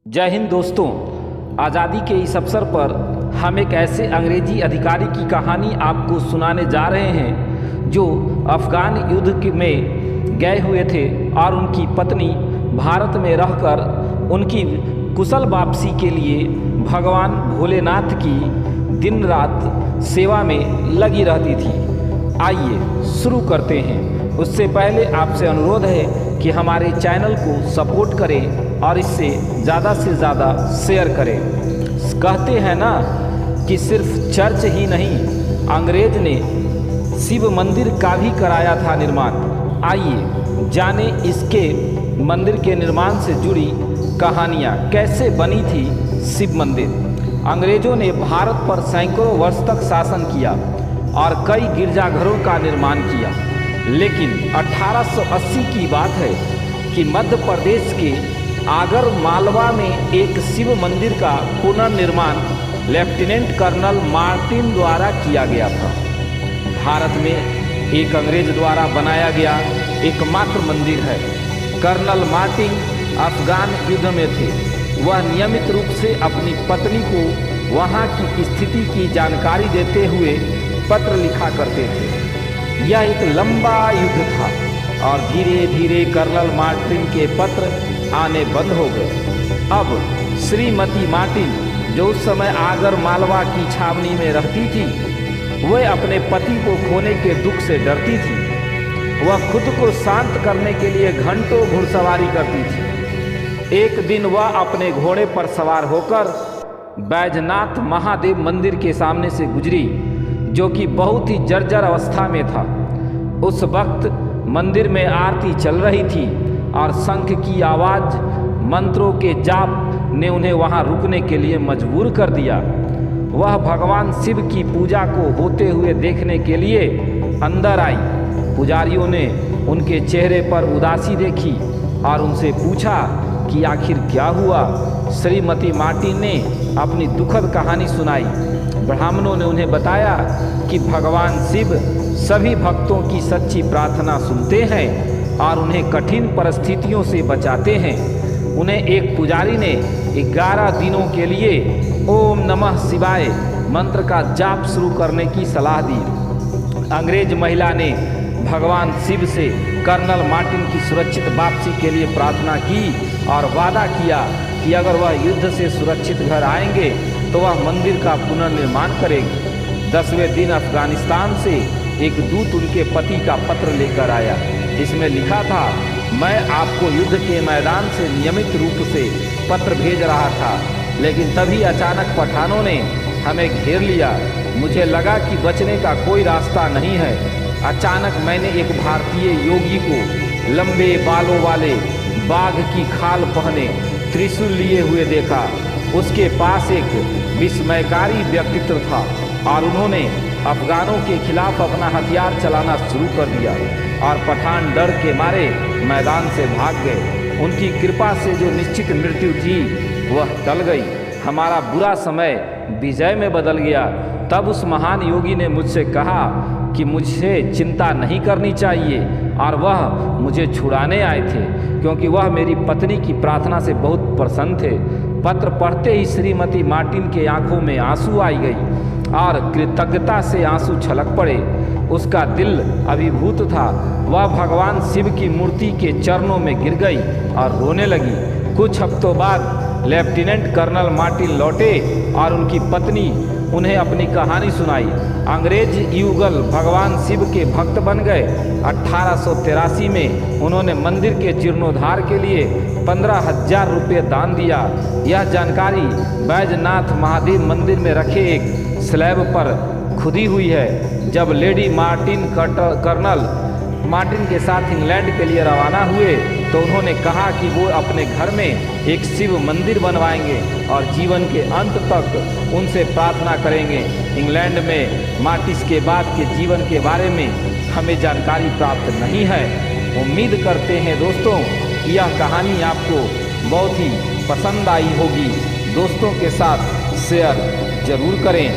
जय हिंद दोस्तों। आज़ादी के इस अवसर पर हम एक ऐसे अंग्रेजी अधिकारी की कहानी आपको सुनाने जा रहे हैं जो अफ़गान युद्ध में गए हुए थे और उनकी पत्नी भारत में रहकर उनकी कुशल वापसी के लिए भगवान भोलेनाथ की दिन रात सेवा में लगी रहती थी। आइए शुरू करते हैं। उससे पहले आपसे अनुरोध है कि हमारे चैनल को सपोर्ट करें और इससे ज़्यादा से ज़्यादा शेयर करें। कहते हैं ना कि सिर्फ चर्च ही नहीं, अंग्रेज ने शिव मंदिर का भी कराया था निर्माण। आइए जाने इसके मंदिर के निर्माण से जुड़ी कहानियाँ। कैसे बनी थी शिव मंदिर। अंग्रेज़ों ने भारत पर सैकड़ों वर्ष तक शासन किया और कई गिरजाघरों का निर्माण किया, लेकिन 1880 की बात है कि मध्य प्रदेश के आगर मालवा में एक शिव मंदिर का पुनर्निर्माण लेफ्टिनेंट कर्नल मार्टिन द्वारा किया गया था। भारत में एक अंग्रेज द्वारा बनाया गया एकमात्र मंदिर है। कर्नल मार्टिन अफगान युद्ध में थे। वह नियमित रूप से अपनी पत्नी को वहां की स्थिति की जानकारी देते हुए पत्र लिखा करते थे। यह एक लंबा युद्ध था और धीरे धीरे कर्नल मार्टिन के पत्र आने बंद हो गए। अब श्रीमती मार्टिन, जो उस समय आगर मालवा की छावनी में रहती थी, वह अपने पति को खोने के दुख से डरती थी। वह खुद को शांत करने के लिए घंटों घुड़सवारी करती थी। एक दिन वह अपने घोड़े पर सवार होकर बैजनाथ महादेव मंदिर के सामने से गुजरी, जो कि बहुत ही जर्जर अवस्था में था। उस वक्त मंदिर में आरती चल रही थी और शंख की आवाज़, मंत्रों के जाप ने उन्हें वहां रुकने के लिए मजबूर कर दिया। वह भगवान शिव की पूजा को होते हुए देखने के लिए अंदर आई। पुजारियों ने उनके चेहरे पर उदासी देखी और उनसे पूछा कि आखिर क्या हुआ। श्रीमती मार्टिन ने अपनी दुखद कहानी सुनाई। ब्राह्मणों ने उन्हें बताया कि भगवान शिव सभी भक्तों की सच्ची प्रार्थना सुनते हैं और उन्हें कठिन परिस्थितियों से बचाते हैं। उन्हें एक पुजारी ने 11 दिनों के लिए ओम नमः शिवाय मंत्र का जाप शुरू करने की सलाह दी। अंग्रेज महिला ने भगवान शिव से कर्नल मार्टिन की सुरक्षित वापसी के लिए प्रार्थना की और वादा किया कि अगर वह युद्ध से सुरक्षित घर आएंगे तो वह मंदिर का पुनर्निर्माण करेगी। 10वें दिन अफगानिस्तान से एक दूत उनके पति का पत्र लेकर आया। इसमें लिखा था, मैं आपको युद्ध के मैदान से नियमित रूप से पत्र भेज रहा था, लेकिन तभी अचानक पठानों ने हमें घेर लिया। मुझे लगा कि बचने का कोई रास्ता नहीं है। अचानक मैंने एक भारतीय योगी को लंबे बालों वाले, बाघ की खाल पहने, त्रिशूल लिए हुए देखा। उसके पास एक विस्मयकारी व्यक्तित्व था और उन्होंने अफगानों के खिलाफ अपना हथियार चलाना शुरू कर दिया और पठान डर के मारे मैदान से भाग गए। उनकी कृपा से जो निश्चित मृत्यु थी वह टल गई। हमारा बुरा समय विजय में बदल गया। तब उस महान योगी ने मुझसे कहा कि मुझे चिंता नहीं करनी चाहिए और वह मुझे छुड़ाने आए थे, क्योंकि वह मेरी पत्नी की प्रार्थना से बहुत प्रसन्न थे। पत्र पढ़ते ही श्रीमती मार्टिन के आंखों में आंसू आई गई और कृतज्ञता से आंसू छलक पड़े। उसका दिल अभिभूत था। वह भगवान शिव की मूर्ति के चरणों में गिर गई और रोने लगी। कुछ हफ्तों बाद लेफ्टिनेंट कर्नल मार्टिन लौटे और उनकी पत्नी उन्हें अपनी कहानी सुनाई। अंग्रेज युगल भगवान शिव के भक्त बन गए। 1883 में उन्होंने मंदिर के जीर्णोद्धार के लिए 15,000 रुपये दान दिया। यह जानकारी बैजनाथ महादेव मंदिर में रखे एक स्लैब पर खुदी हुई है। जब लेडी मार्टिन कर्नल मार्टिन के साथ इंग्लैंड के लिए रवाना हुए तो उन्होंने कहा कि वो अपने घर में एक शिव मंदिर बनवाएंगे और जीवन के अंत तक उनसे प्रार्थना करेंगे। इंग्लैंड में मार्टिस के बाद के जीवन के बारे में हमें जानकारी प्राप्त नहीं है। उम्मीद करते हैं दोस्तों यह कहानी आपको बहुत ही पसंद आई होगी। दोस्तों के साथ शेयर जरूर करें।